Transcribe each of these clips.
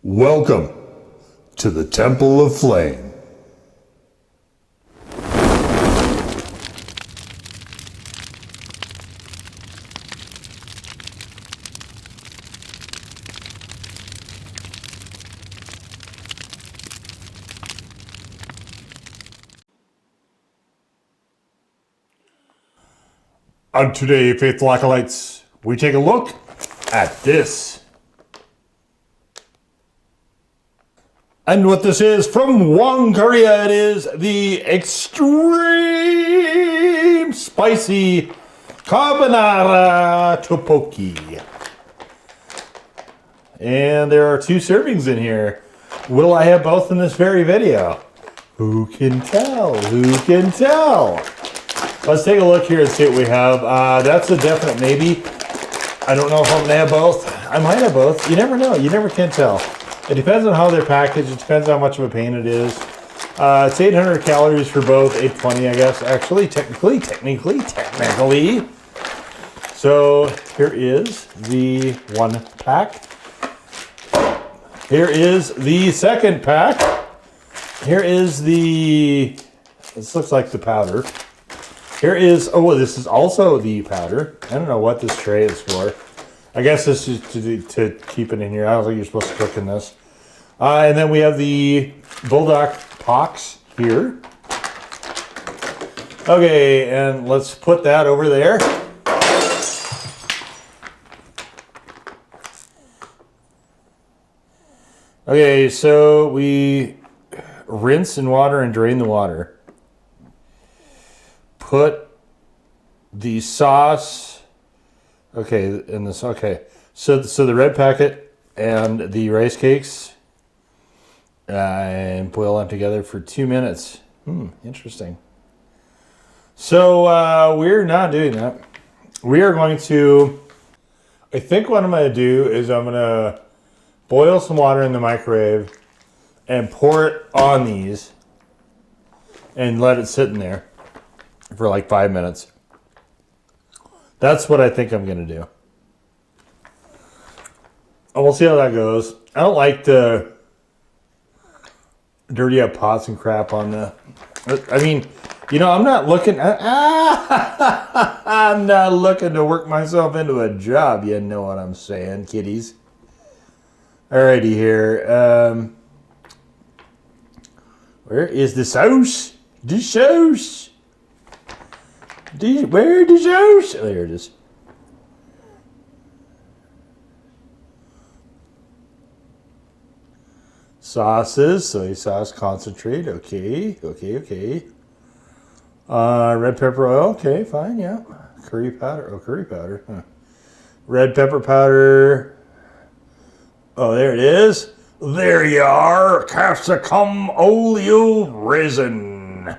Welcome to the Temple of Flame. And today, faithful acolytes, we take a look at this. And what this is from Wang Korea, it is the extreme spicy Carbonara Topokki. And there are 2 servings in here. Will I have both in this very video? Who can tell? Who can tell? Let's take a look here and see what we have. That's a definite maybe. I don't know if I'm going to have both. I might have both. You never know. You never can tell. It depends on how they're packaged. It depends on how much of a pain it is. It's 800 calories for both. 820, I guess. Actually, technically. So here is the 1 pack. Here is the 2nd pack. Here is the... This looks like the powder. Here is... Oh, this is also the powder. I don't know what this tray is for. I guess this is to keep it in here. I don't think you're supposed to cook in this. And then we have the Bulldog Pox here. Okay, and let's put that over there. Okay, so we rinse in water and drain the water. Put the sauce... Okay, in this, okay. So the red packet and the rice cakes, and boil them together for 2 minutes. Interesting. So we're not doing that. We are going to, I think what I'm going to do is I'm going to boil some water in the microwave and pour it on these and let it sit in there for like 5 minutes. That's what I think I'm going to do. And we'll see how that goes. I don't like to dirty up pots and crap on the... I mean, you know, I'm not looking... I'm not looking to work myself into a job. You know what I'm saying, kiddies. Alrighty here. Where is the sauce? The sauce. Where the sauce? Oh, there it is. Sauces, soy sauce concentrate. Okay. Red pepper oil. Okay, fine. Yeah. Curry powder. Oh, curry powder. Huh. Red pepper powder. Oh, there it is. There you are. Capsicum oleo resin.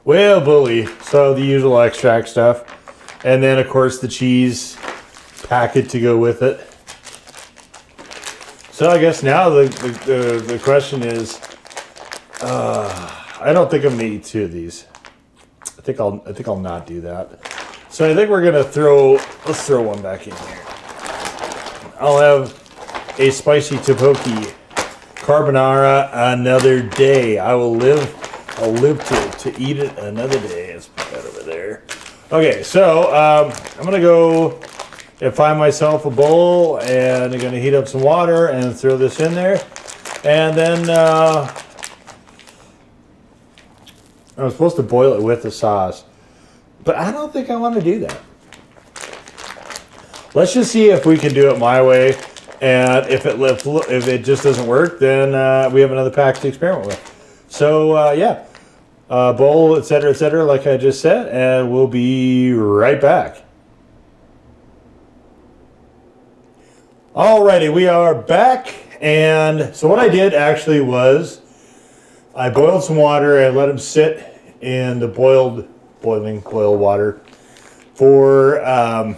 Well, bully. So the usual extract stuff. And then, of course, the cheese packet to go with it. So I guess now the question is, I don't think I'm going to eat 2 of these. I think I'll not do that. So I think we're going to let's throw one back in here. I'll have a spicy Topokki Carbonara another day. I'll live to eat it another day. Let's put that over there. Okay, so I'm going to go and find myself a bowl, and I'm going to heat up some water and throw this in there. And then I'm supposed to boil it with the sauce, but I don't think I want to do that. Let's just see if we can do it my way, and if it just doesn't work, then we have another pack to experiment with. So yeah, bowl, etc., like I just said, and we'll be right back. Alrighty, we are back, and so what I did actually was I boiled some water and let them sit in the boiled water for 5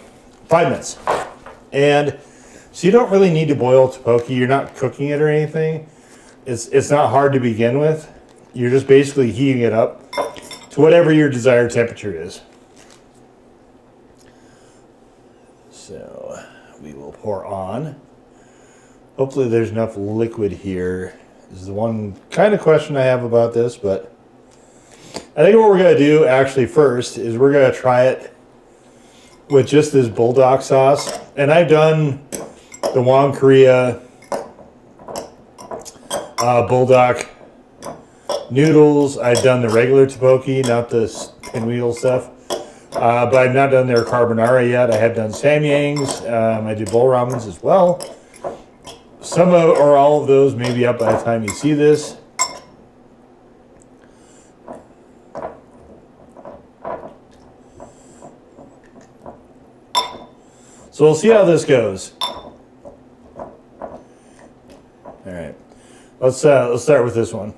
minutes. And so you don't really need to boil Topokki. You're not cooking it or anything. It's not hard to begin with. You're just basically heating it up to whatever your desired temperature is. So we will pour on Hopefully there's enough liquid here. This is the one kind of question I have about this, but I think what we're going to do actually first is we're going to try it with just this bulldog sauce. And I've done the Wang Korea bulldog noodles. I've done the regular topokki, not the pinwheel stuff. But I've not done their carbonara yet. I have done Samyang's. I do bowl ramens as well. Some of, or all of those may be up by the time you see this. So we'll see how this goes. All right, let's start with this one.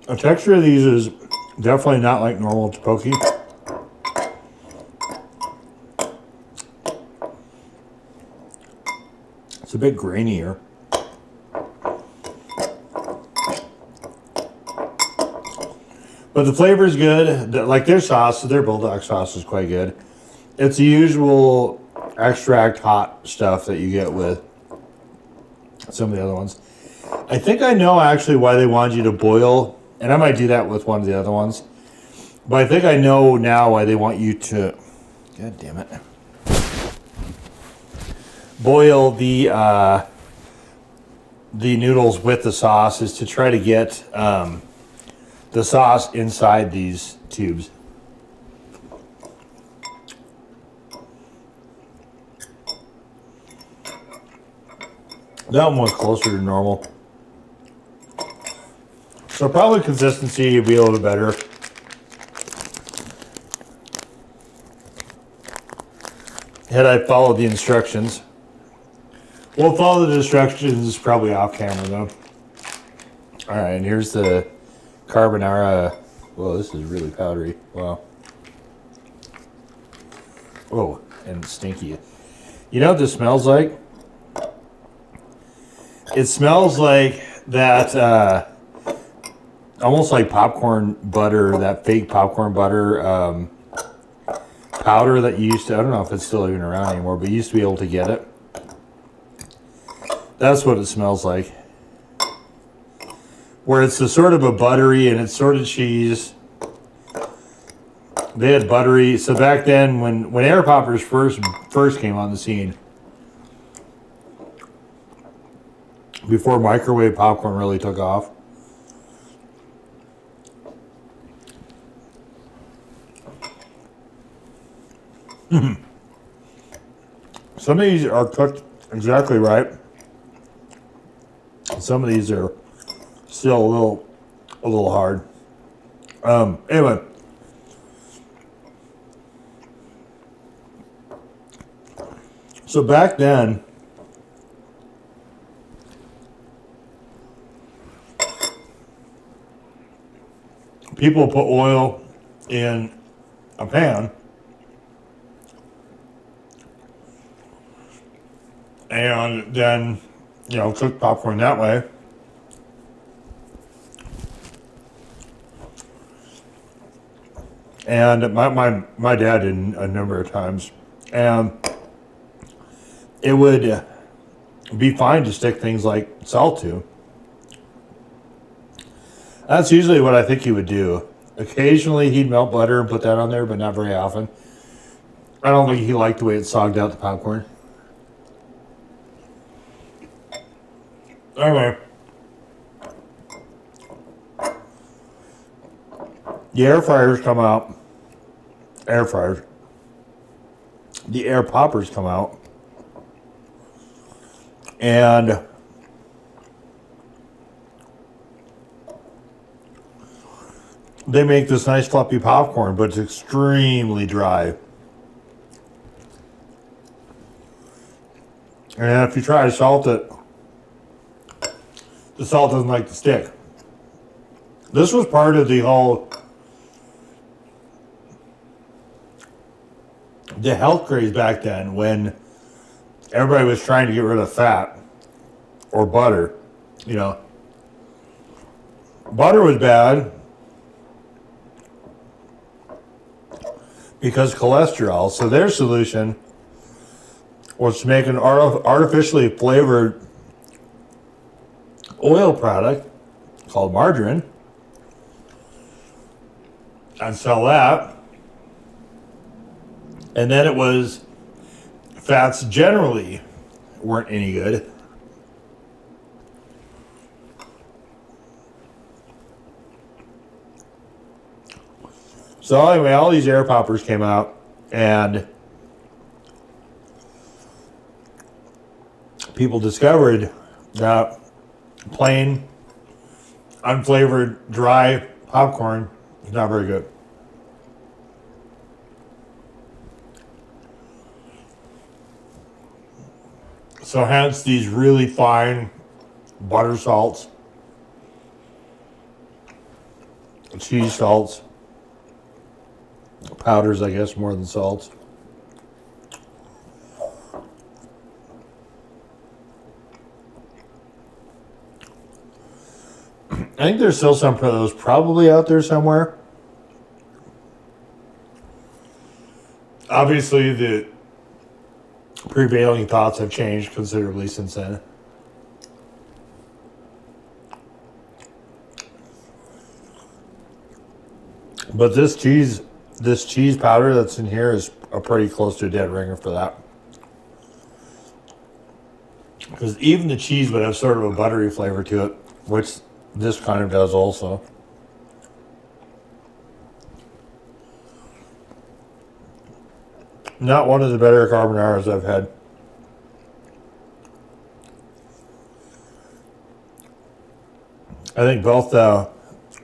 The texture of these is definitely not like normal topokki. It's a bit grainier. But the flavor is good. Like their sauce, their bulldog sauce is quite good. It's the usual extract hot stuff that you get with some of the other ones. I think I know actually why they wanted you to boil, and I might do that with one of the other ones. But I think I know now why they want you to, God damn it, boil the noodles with the sauce, is to try to get the sauce inside these tubes. That one was closer to normal. So probably consistency would be a little bit better. Had I followed the instructions. We'll follow the instructions probably off camera though. Alright, and here's the carbonara. Whoa, this is really powdery. Wow. Whoa, and stinky. You know what this smells like? It smells like that, almost like popcorn butter, that fake popcorn butter powder that you used to, I don't know if it's still even around anymore, but you used to be able to get it. That's what it smells like. Where it's a sort of a buttery and it's sort of cheese. They had buttery. So back then when air poppers first came on the scene, before microwave popcorn really took off, some of these are cooked exactly right. Some of these are still a little hard. Anyway, so back then, people put oil in a pan and then, you know, cook popcorn that way. And my dad did a number of times. And it would be fine to stick things like salt to. That's usually what I think he would do. Occasionally he'd melt butter and put that on there, but not very often. I don't think he liked the way it sogged out the popcorn. Anyway. The air fryers come out. Air fryers. The air poppers come out. And they make this nice fluffy popcorn, but it's extremely dry. And if you try to salt it, the salt doesn't like to stick. This was part of the whole health craze back then, when everybody was trying to get rid of fat or butter. You know, butter was bad. because cholesterol. So their solution was to make an artificially flavored oil product called margarine and sell that. And then it was fats generally weren't any good. So anyway, all these air poppers came out, and people discovered that plain, unflavored, dry popcorn is not very good. So hence these really fine butter salts, cheese salts, powders, I guess, more than salts. I think there's still some of those probably out there somewhere. Obviously, the prevailing thoughts have changed considerably since then. But this cheese powder that's in here is a pretty close to a dead ringer for that. Because even the cheese would have sort of a buttery flavor to it, which this kind of does also. Not one of the better carbonaras I've had. I think both the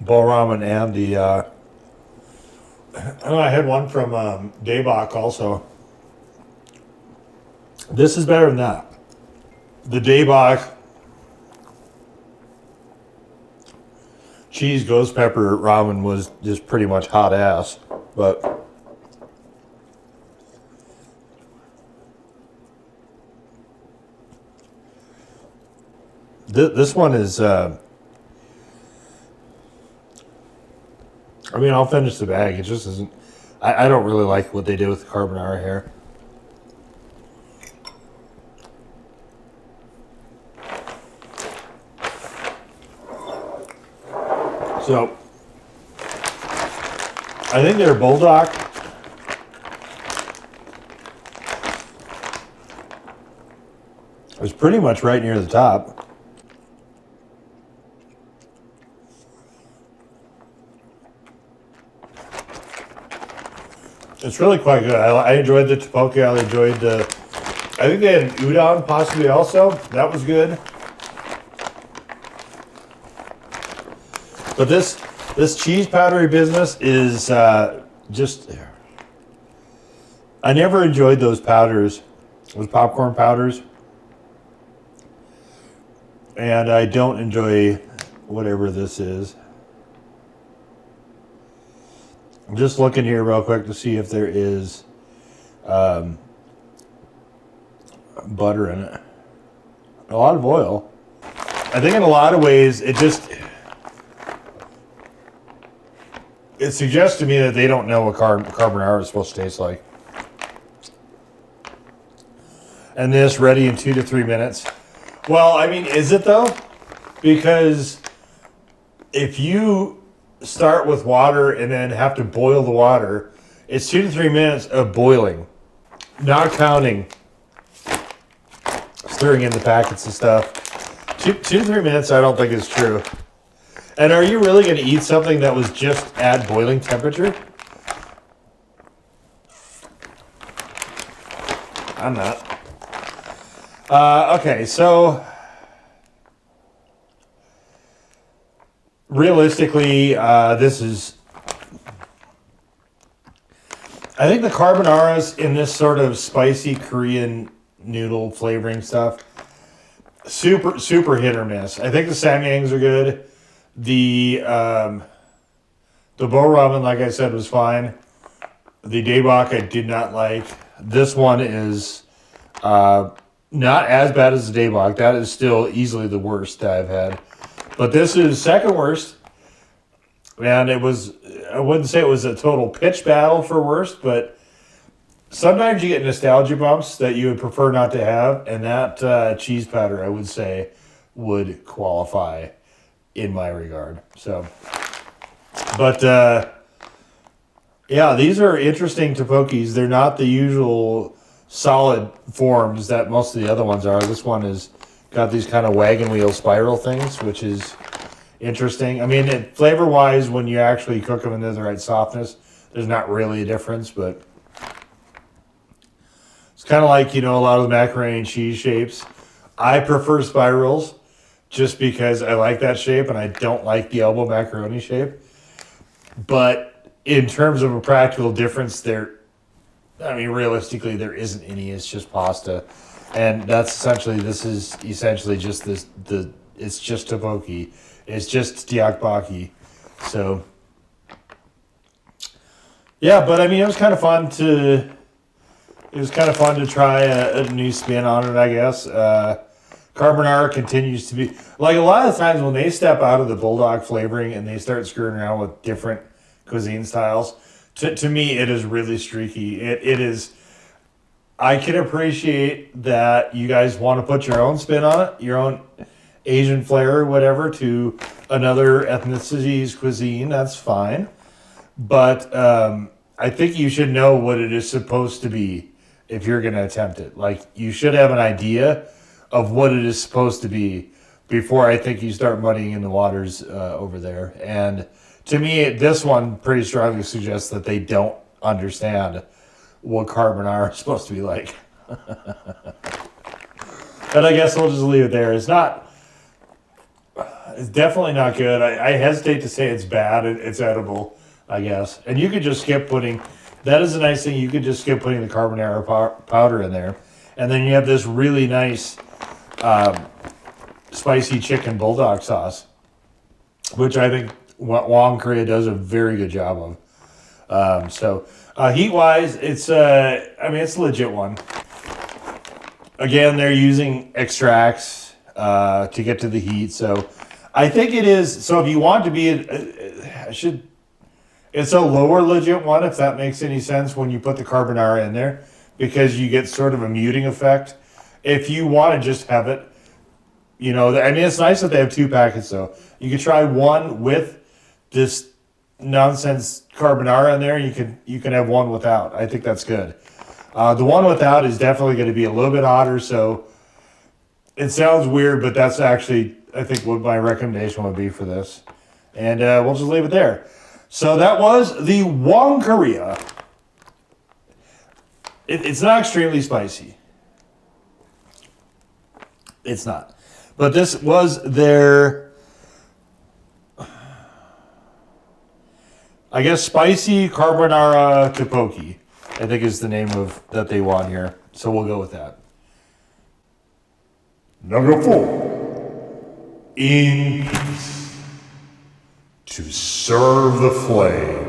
bowl ramen and the I had one from Daybach also. This is better than that. The Daybach cheese ghost pepper ramen was just pretty much hot ass, but this one is I mean, I'll finish the bag. It just isn't. I don't really like what they did with the carbonara here. So, I think their Bulldog is pretty much right near the top. It's really quite good. I enjoyed the Topokki. I enjoyed the... I think they had an udon possibly also. That was good. But this cheese powdery business is just... I never enjoyed those powders. Those popcorn powders. And I don't enjoy whatever this is. I'm just looking here real quick to see if there is butter in it. A lot of oil. I think in a lot of ways it suggests to me that they don't know what carbonara is supposed to taste like. And this ready in 2 to 3 minutes. Well, I mean, is it though? Because if you start with water and then have to boil the water, it's 2 to 3 minutes of boiling, not counting stirring in the packets and stuff. 2 to 3 minutes I don't think is true. And are you really going to eat something that was just at boiling temperature? I'm not. Okay, so realistically, this is... I think the carbonaras in this sort of spicy Korean noodle flavoring stuff, super hit or miss. I think the samgyangs are good. The bowl ramen, like I said, was fine. The daebak I did not like. This one is not as bad as the daebak. That is still easily the worst that I've had. But this is second worst. Man, I wouldn't say it was a total pitch battle for worst, but sometimes you get nostalgia bumps that you would prefer not to have, and that cheese powder, I would say, would qualify in my regard. So, but yeah, these are interesting topokkis. They're not the usual solid forms that most of the other ones are. This one has got these kind of wagon wheel spiral things, which is interesting. I mean, flavor-wise, when you actually cook them into the right softness, there's not really a difference, but it's kind of like, a lot of the macaroni and cheese shapes. I prefer spirals just because I like that shape, and I don't like the elbow macaroni shape. But in terms of a practical difference, realistically, there isn't any. It's just pasta. And this is essentially just it's just topokki. It's just tteokbokki. So, yeah, but it was kind of fun to try a new spin on it, I guess. Carbonara continues to be, like, a lot of times when they step out of the bulldog flavoring and they start screwing around with different cuisine styles, to me, it is really streaky. It is. I can appreciate that you guys want to put your own spin on it, your own Asian flair or whatever to another ethnicity's cuisine. That's fine. But I think you should know what it is supposed to be if you're going to attempt it. Like, you should have an idea of what it is supposed to be before I think you start muddying in the waters over there. And to me, this one pretty strongly suggests that they don't understand what carbonara is supposed to be like. But I guess we'll just leave it there. It's definitely not good. I hesitate to say it's bad. It's edible, I guess. And you could just skip putting, that is a nice thing, you could just skip putting the carbonara powder in there. And then you have this really nice spicy chicken bulldog sauce, which I think Wang Korea does a very good job of. Heat-wise, it's a legit one. Again, they're using extracts to get to the heat, so I think it is. So if you want to be, it's a lower legit one, if that makes any sense when you put the carbonara in there, because you get sort of a muting effect. If you want to just have it, it's nice that they have 2 packets, though. You could try one with this nonsense carbonara in there. You can have one without. I think that's good. The one without is definitely going to be a little bit hotter, so it sounds weird, but that's actually, I think, what my recommendation would be for this. And we'll just leave it there. So that was the Wang Korea. It's not extremely spicy. It's not. But this was their, I guess, spicy carbonara topokki, I think is the name of that they want here. So we'll go with that. Number 4. In peace. To serve the flame.